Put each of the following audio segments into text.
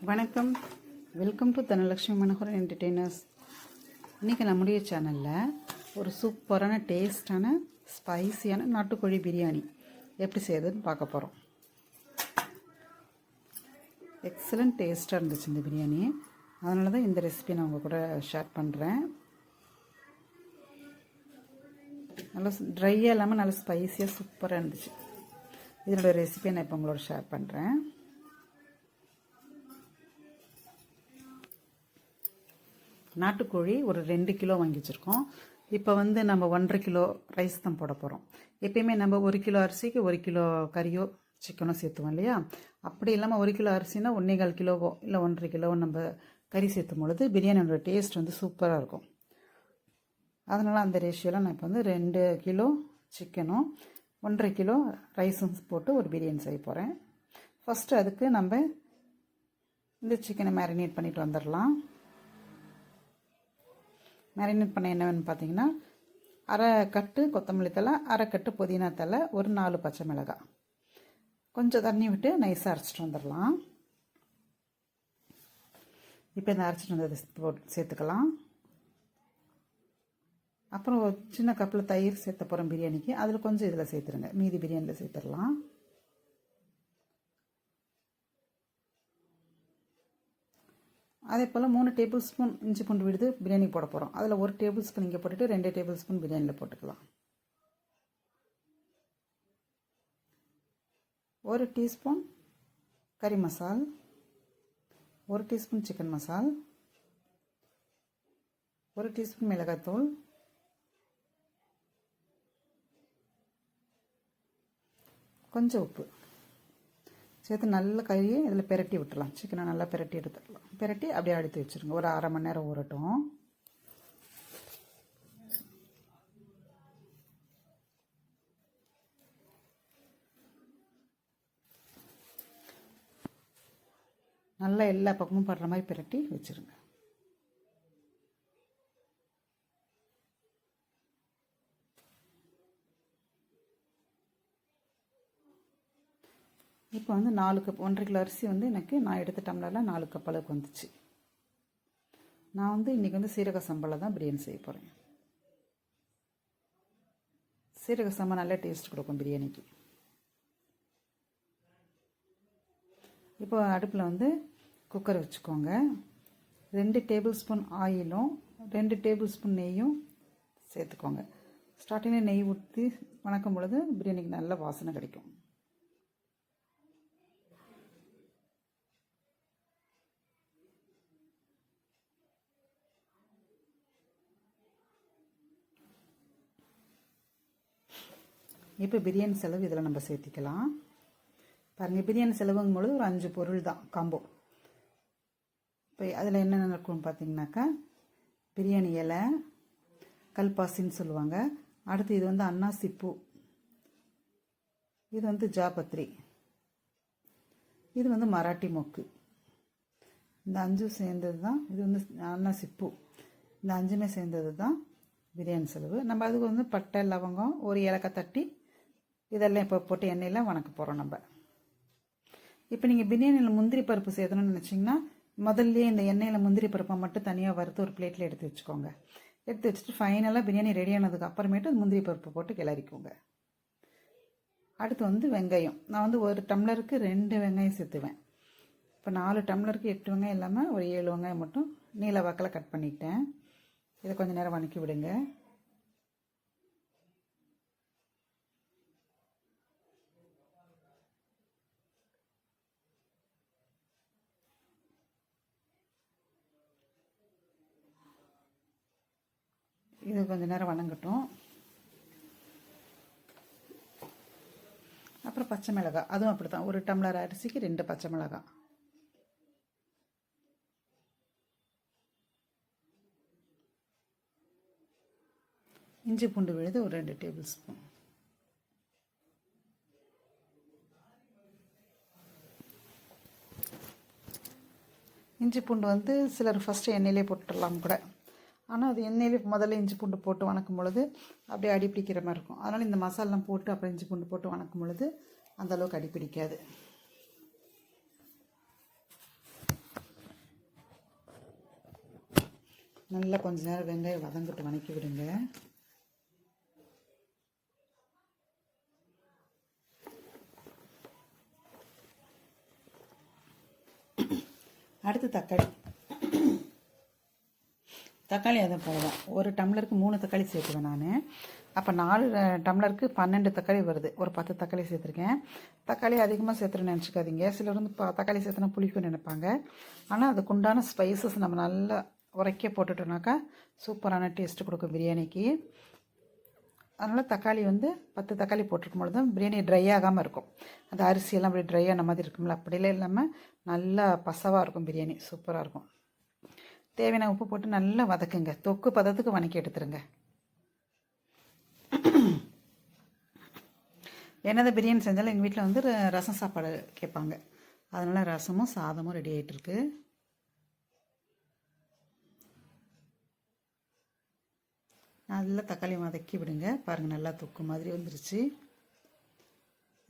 வணக்கம், welcome to Dhanalakshmi Manoharan entertainers. இன்றைக்கி நம்முடைய சேனலில் ஒரு சூப்பரான டேஸ்டான ஸ்பைசியான நாட்டுக்கோழி பிரியாணி எப்படி செய்கிறதுன்னு பார்க்க போகிறோம். எக்ஸலண்ட் டேஸ்ட்டாக இருந்துச்சு இந்த பிரியாணி. அதனால தான் இந்த ரெசிபி நான் உங்கள் கூட ஷேர் பண்ணுறேன். நல்லா ட்ரையாக இல்லாமல் நல்லா ஸ்பைஸியாக சூப்பராக இருந்துச்சு. இதனோட ரெசிபியை நான் இப்போ உங்களோட ஷேர் பண்ணுறேன். நாட்டுக்கோழி ஒரு 2 கிலோ வாங்கி வச்சுருக்கோம். இப்போ நம்ம 1.5 கிலோ ரைஸ் தான் போட போகிறோம். எப்பயுமே நம்ம 1 கிலோ அரிசிக்கு 1 கிலோ கறியோ சிக்கனோ சேர்த்துவோம் இல்லையா? அப்படி இல்லாமல் 1 கிலோ அரிசினா 1.25 கிலோவோ இல்லை 1.5 கிலோவோ நம்ம கறி சேர்த்தும் பொழுது பிரியாணியோட டேஸ்ட் சூப்பராக இருக்கும். அதனால் அந்த ரேஷியோவில் நான் இப்போ 2 கிலோ சிக்கனும் 1.5 கிலோ ரைஸும் போட்டு ஒரு பிரியாணி செய்ய போகிறேன். ஃபஸ்ட்டு அதுக்கு நம்ம இந்த சிக்கனை மேரினேட் பண்ணிட்டு வந்துடலாம். மேரினேட் பண்ண என்னன்னு பார்த்தீங்கன்னா, அரை கட்டு கொத்தமல்லி தழை, அரை கட்டு புதினா தழை, ஒரு 4 பச்சை மிளகாய், கொஞ்சம் தண்ணி விட்டு நைஸாக அரைச்சிட்டு வந்துடலாம். இப்போ இந்த அரைச்சிட்டு வந்ததை சேர்த்துக்கலாம். அப்புறம் ஒரு சின்ன கப்பில் தயிர் சேர்த்த போகிறோம் பிரியாணிக்கு. அதில் கொஞ்சம் இதில் சேர்த்துருங்க, மீதி பிரியாணியில் சேர்த்துடலாம். அதே போல் 3 டேபிள் ஸ்பூன் இஞ்சி பூண்டு விழுது பிரியாணி போட போகிறோம். அதில் 1 டேபிள் ஸ்பூன் இங்கே போட்டுட்டு 2 டேபிள் ஸ்பூன் பிரியாணியில் போட்டுக்கலாம். 1 டீஸ்பூன் கறி மசால், 1 டீஸ்பூன் சிக்கன் மசால், 1 டீஸ்பூன் மிளகாய்த்தூள், கொஞ்சம் உப்பு சேர்த்து நல்ல கறியை இதில் பிரட்டி விட்டுலாம். சிக்கனை நல்லா பிரட்டி எடுத்துடலாம். பிரட்டி அப்படியே எடுத்து வச்சுருங்க. ஒரு அரை மணி நேரம் ஊறட்டும். நல்லா எல்லா பக்கமும் படுற மாதிரி பிரட்டி வச்சுருங்க. இப்போ 4 கப் 1.5 கிலோ அரிசி எனக்கு நான் எடுத்த டம்ளரில் 4 கப் அளவுக்கு வந்துச்சு. நான் இன்றைக்கி சீரக சம்பாவில் தான் பிரியாணி செய்ய போகிறேன். சீரக சம்பா நல்ல டேஸ்ட் கொடுக்கும் பிரியாணிக்கு. இப்போ அடுப்பில் குக்கர் வச்சுக்கோங்க. 2 டேபிள் ஸ்பூன் ஆயிலும் 2 டேபிள் ஸ்பூன் நெய்யும் சேர்த்துக்கோங்க. ஸ்டார்டிங்கில் நெய் ஊற்றி வணக்கும் பொழுது பிரியாணிக்கு நல்ல வாசனை கிடைக்கும். இப்போ பிரியாணி செலவு இதில் நம்ம சேர்த்திக்கலாம். பாருங்கள், பிரியாணி செலவுங்கும் பொழுது ஒரு 5 பொருள் தான் காம்போ. இப்போ அதில் என்னென்ன இருக்குன்னு பார்த்தீங்கன்னாக்கா, பிரியாணி இலை, கல்பாசின்னு சொல்லுவாங்க. அடுத்து இது அன்னாசி பூ, இது ஜாபத்ரி, இது மராட்டி மொக்கு. இந்த 5 சேர்ந்தது தான் இது அன்னாசி பூ. இந்த 5மே சேர்ந்தது தான் பிரியாணி செலவு. நம்ம அதுக்கு பட்டை, லவங்கம், ஒரு ஏலக்காய் தட்டி இதெல்லாம் இப்போ போட்டு எண்ணெயெல்லாம் வணக்க போகிறோம் நம்ம. இப்போ நீங்கள் பிரியாணியில் முந்திரி பருப்பு சேர்த்தணும்னு நினச்சிங்கன்னா, முதல்லையே இந்த எண்ணெயில் முந்திரி பருப்பை மட்டும் தனியாக வறுத்து ஒரு பிளேட்டில் எடுத்து வச்சுக்கோங்க. எடுத்து வச்சுட்டு ஃபைனலாக பிரியாணி ரெடி ஆனதுக்கு அப்புறமேட்டு முந்திரி பருப்பு போட்டு கிளறிக்கோங்க. அடுத்து வெங்காயம். நான் 1 டம்ளருக்கு 2 வெங்காயம் சேர்த்துவேன். இப்போ 4 டம்ளருக்கு 8 வெங்காயம் இல்லாமல் ஒரு 7 வெங்காயம் மட்டும் நீல வாக்கில் கட் பண்ணிக்கிட்டேன். இதை கொஞ்சம் நேரம் வணக்கி விடுங்க. இது கொஞ்சம் நேரம் வணங்கட்டும். அப்புறம் பச்சை மிளகாய், அதுவும் அப்படி தான். 1 டம்ளர் அரிசிக்கு 2 பச்சை மிளகாய். இஞ்சி பூண்டு விழுது ஒரு 2 டேபிள் ஸ்பூன். இஞ்சி பூண்டு சிலர் ஃபஸ்ட்டு எண்ணெயிலே போட்டுடலாம் கூட. ஆனால் அது எண்ணெயிலே முதல்ல இஞ்சி பூண்டு போட்டு வணக்கும் பொழுது அப்படியே அடி பிடிக்கிற மாதிரி இருக்கும். அதனால் இந்த மசாலாம் போட்டு அப்புறம் இஞ்சி பூண்டு போட்டு வணக்கும் பொழுது அந்தளவுக்கு அடி பிடிக்காது. நல்லா கொஞ்ச நேரம் வெங்காயம் வதங்கிட்டு வதக்கி விடுங்க. அடுத்து தக்காளி அதை போடுவோம். ஒரு டம்ளருக்கு 3 தக்காளி சேர்த்துவேன் நான். அப்போ 4 டம்ளருக்கு 12 தக்காளி வருது. ஒரு 10 தக்காளி சேர்த்துருக்கேன். தக்காளி அதிகமாக சேர்த்துன்னு நினச்சிக்காதீங்க. சிலர் வந்து தக்காளி சேர்த்துனா புளிக்கும்னு நினைப்பாங்க. ஆனால் அதுக்குண்டான ஸ்பைசஸ் நம்ம நல்லா உரைக்க போட்டுட்டோம்னாக்கா சூப்பரான டேஸ்ட்டு கொடுக்கும் பிரியாணிக்கு. அதனால் தக்காளி வந்து 10 தக்காளி போட்டிருக்கும் பொழுது தான் பிரியாணி ட்ரை ஆகாமல் இருக்கும். அந்த அரிசியெல்லாம் அப்படி ட்ரை ஆன மாதிரி இருக்கும்ல, அப்படிலாம் இல்லாமல் நல்லா பசவாக இருக்கும் பிரியாணி. சூப்பராக இருக்கும். தேவையான உப்பு போட்டு நல்லா வதக்குங்க. தொக்கு பதத்துக்கு வதக்கி எடுத்துருங்க. என்னதான் பிரியாணி செஞ்சாலும் எங்கள் வீட்டில் வந்து ரசம் சாப்பாடு கேட்பாங்க. அதனால் ரசமும் சாதமும் ரெடி ஆகிட்டுருக்கு. நல்லா தக்காளி வதக்கி விடுங்க. பாருங்கள், நல்லா தொக்கு மாதிரி வந்துருச்சு.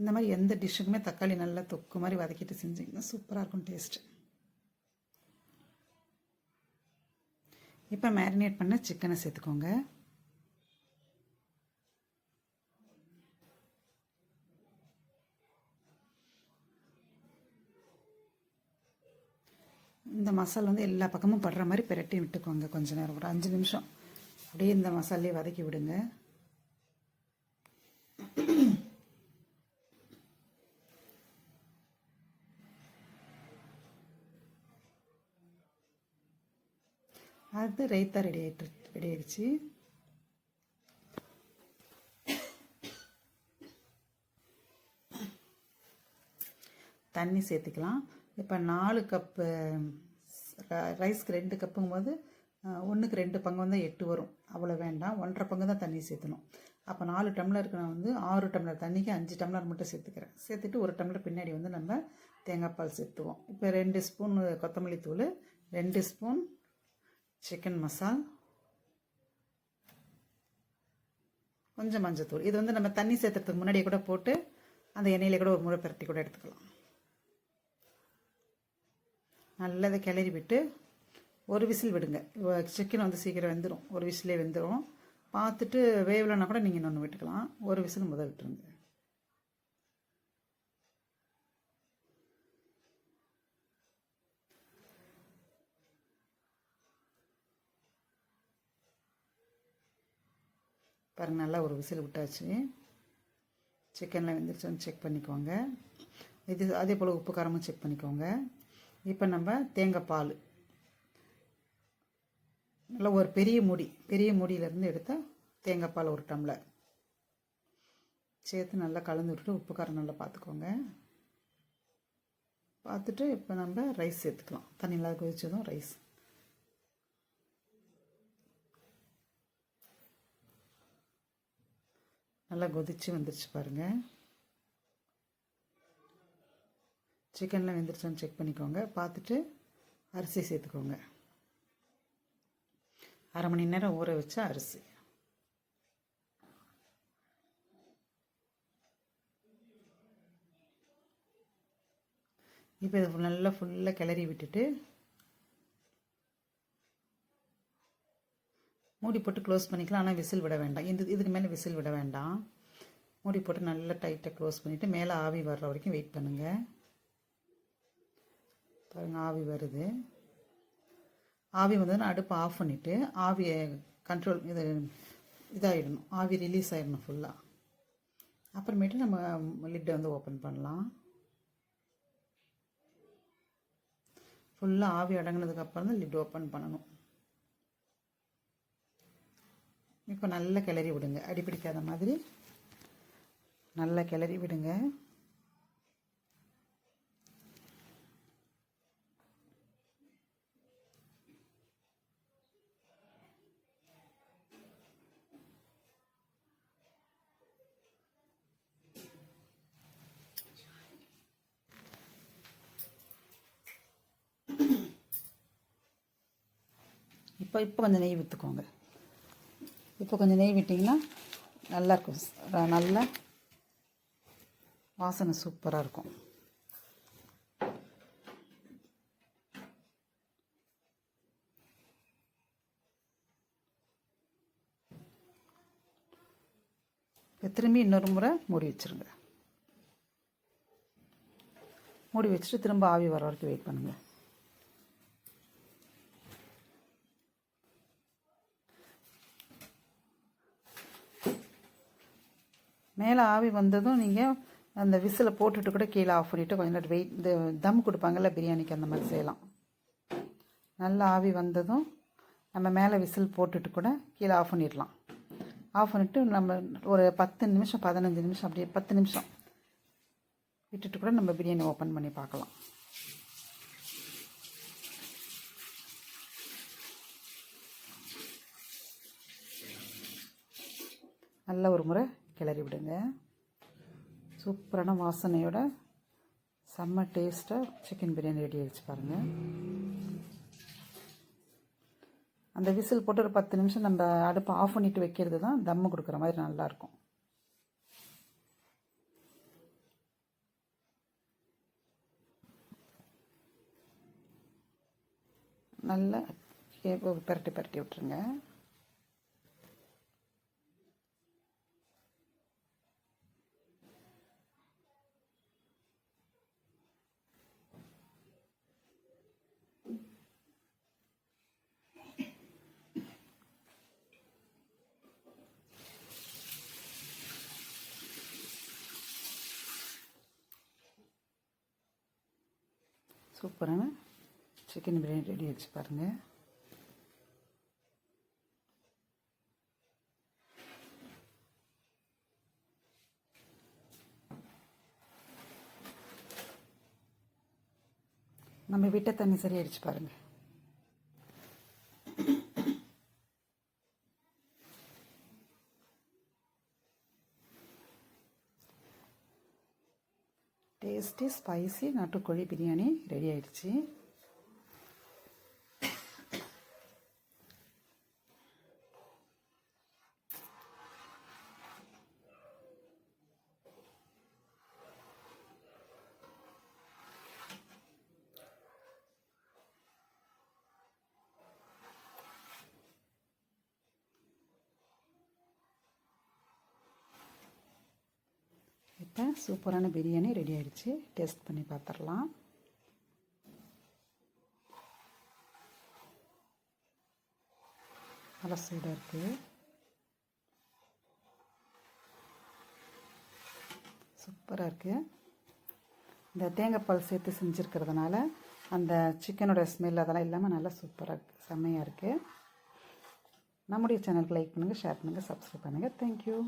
இந்த மாதிரி எந்த டிஷ்ஷுக்குமே தக்காளி நல்லா தொக்கு மாதிரி வதக்கிட்டு செஞ்சிங்கன்னா சூப்பராக இருக்கும் டேஸ்ட்டு. இப்போ மேரினேட் பண்ண சிக்கனை சேர்த்துக்கோங்க. இந்த மசாலா வந்து எல்லா பக்கமும் படுற மாதிரி பிரட்டி விட்டுக்கோங்க. கொஞ்ச நேரம், ஒரு 5 நிமிஷம் அப்படியே இந்த மசாலையை வதக்கி விடுங்க. அது ரைத்தா ரெடி ஆயிடுச்சு. தண்ணி சேர்த்துக்கலாம். இப்போ 4 கப்பு ரைஸ்க்கு 2 கப்புங்கும் போது 1க்கு 2 பங்கு வந்து 8 வரும். அவ்வளோ வேண்டாம், 1.5 பங்கு தான் தண்ணி சேர்த்தணும். அப்போ 4 டம்ளருக்கு நான் வந்து 6 டம்ளர் தண்ணிக்கு 5 டம்ளர் மட்டும் சேர்த்துக்கிறேன். சேர்த்துட்டு 1 டம்ளர் பின்னாடி வந்து நம்ம தேங்காய் பால் சேர்த்துவோம். இப்போ 2 ஸ்பூன் கொத்தமல்லி தூள், 2 ஸ்பூன் சிக்கன் மசால், கொஞ்சம் மஞ்சத்தூள். இது வந்து நம்ம தண்ணி சேர்த்துறதுக்கு முன்னாடியே கூட போட்டு அந்த எண்ணெயிலே கூட ஒரு முறை பரட்டி கூட எடுத்துக்கலாம். நல்லா இதை கிளறி விட்டு ஒரு விசில் விடுங்க. சிக்கன் வந்து சீக்கிரம் வெந்துடும். ஒரு விசிலே வெந்துடும். பார்த்துட்டு வேவலைன்னா கூட நீங்கள் இன்னொன்று விட்டுக்கலாம். ஒரு விசில் முதல் விட்டுருங்க. பாருங்கள், நல்லா ஒரு விசில் விட்டாச்சு. சிக்கனில் வெந்துருச்சுன்னு செக் பண்ணிக்கோங்க. இது அதே போல் உப்பு காரமும் செக் பண்ணிக்கோங்க. இப்போ நம்ம தேங்காய் பால் நல்லா ஒரு பெரிய மூடியிலேருந்து எடுத்தால் தேங்காய் பால் 1 டம்ளர் சேர்த்து நல்லா கலந்து விட்டுட்டு உப்பு காரம் நல்லா பார்த்துக்கோங்க. பார்த்துட்டு இப்போ நம்ம ரைஸ் சேர்த்துக்கலாம். தண்ணி நல்லா கொதிச்சதும் ரைஸ் நல்லா கொதிச்சு வந்துருச்சு பாருங்கள். சிக்கனில் வெந்துருச்சான்னு செக் பண்ணிக்கோங்க. பார்த்துட்டு அரிசி சேர்த்துக்கோங்க. 1/2 மணி நேரம் ஊற வச்ச அரிசி. இப்போ இது நல்லா ஃபுல்லாக கிளறி விட்டுட்டு மூடி போட்டு க்ளோஸ் பண்ணிக்கலாம். ஆனால் விசில் விட வேண்டாம். இதுக்கு மேலே விசில் விட வேண்டாம். மூடி போட்டு நல்லா டைட்டாக க்ளோஸ் பண்ணிவிட்டு மேலே ஆவி வர்ற வரைக்கும் வெயிட் பண்ணுங்கள். பாருங்கள், ஆவி வருது. ஆவி வந்ததுன்னா அடுப்பு ஆஃப் பண்ணிவிட்டு ஆவியை கண்ட்ரோல் இதாகிடணும். ஆவி ரிலீஸ் ஆகிடணும் ஃபுல்லாக. அப்புறமேட்டு நம்ம லிட்டை வந்து ஓப்பன் பண்ணலாம். ஃபுல்லாக ஆவி அடங்கினதுக்கப்புறம் தான் லிட் ஓப்பன் பண்ணணும். இப்போ நல்லா கிளறி விடுங்க. அடிப்பிடிக்காத மாதிரி நல்லா கிளறி விடுங்க. இப்போ கொஞ்சம் நெய் விற்றுக்கோங்க. இப்போ கொஞ்சம் நெய் விட்டிங்கன்னா நல்லாயிருக்கும். நல்லா வாசனை சூப்பராக இருக்கும். இப்போ திரும்பி இன்னொரு முறை மூடி வச்சுருங்க. மூடி வச்சுட்டு திரும்ப ஆவி வர வரைக்கும் வெயிட் பண்ணுங்கள். மேலே ஆவி வந்ததும் நீங்கள் அந்த விசிலை போட்டுட்டு கூட கீழே ஆஃப் பண்ணிவிட்டு கொஞ்சம் நேரம் வெயிட், இந்த தம் கொடுப்பாங்கல்ல பிரியாணிக்கு, அந்த மாதிரி செய்யலாம். நல்லா ஆவி வந்ததும் நம்ம மேலே விசில் போட்டுட்டு கூட கீழே ஆஃப் பண்ணிடலாம். ஆஃப் பண்ணிவிட்டு நம்ம ஒரு 10 நிமிஷம் 15 நிமிஷம் அப்படியே 10 நிமிஷம் விட்டுட்டு கூட நம்ம பிரியாணி ஓப்பன் பண்ணி பார்க்கலாம். நல்ல ஒரு முறை கிளறி விடுங்க. சூப்பரான வாசனையோட செம்ம டேஸ்ட்டாக சிக்கன் பிரியாணி ரெடி ஆகிடுச்சு பாருங்கள். அந்த விசில் போட்டு ஒரு 10 நிமிஷம் நம்ம அடுப்பை ஆஃப் பண்ணிவிட்டு வைக்கிறது தான் தம்மு கொடுக்குற மாதிரி நல்லாயிருக்கும். நல்லா பரட்டி பரட்டி விட்டுருங்க. சூப்பரான சிக்கன் பிரியாணி ரெடி ஆகிடுச்சு பாருங்கள். நம்ம விட்ட தண்ணி சரியாயிடுச்சு பாருங்கள். டேஸ்டி ஸ்பைசி நாட்டுக்கோழி பிரியாணி ரெடி ஆயிடுச்சு. இப்போ சூப்பரான பிரியாணி ரெடி ஆகிடுச்சு. டேஸ்ட் பண்ணி பார்த்துடலாம். நல்லா சூடாக இருக்குது. சூப்பராக இருக்குது. இந்த தேங்காய் பால் சேர்த்து செஞ்சுருக்கிறதுனால அந்த சிக்கனோட ஸ்மெல் அதெல்லாம் இல்லாமல் நல்லா சூப்பராக இருக்குது, செம்மையாக இருக்குது. நம்முடைய சேனலுக்கு லைக் பண்ணுங்கள், ஷேர் பண்ணுங்கள், சப்ஸ்கிரைப் பண்ணுங்கள். தேங்க்யூ.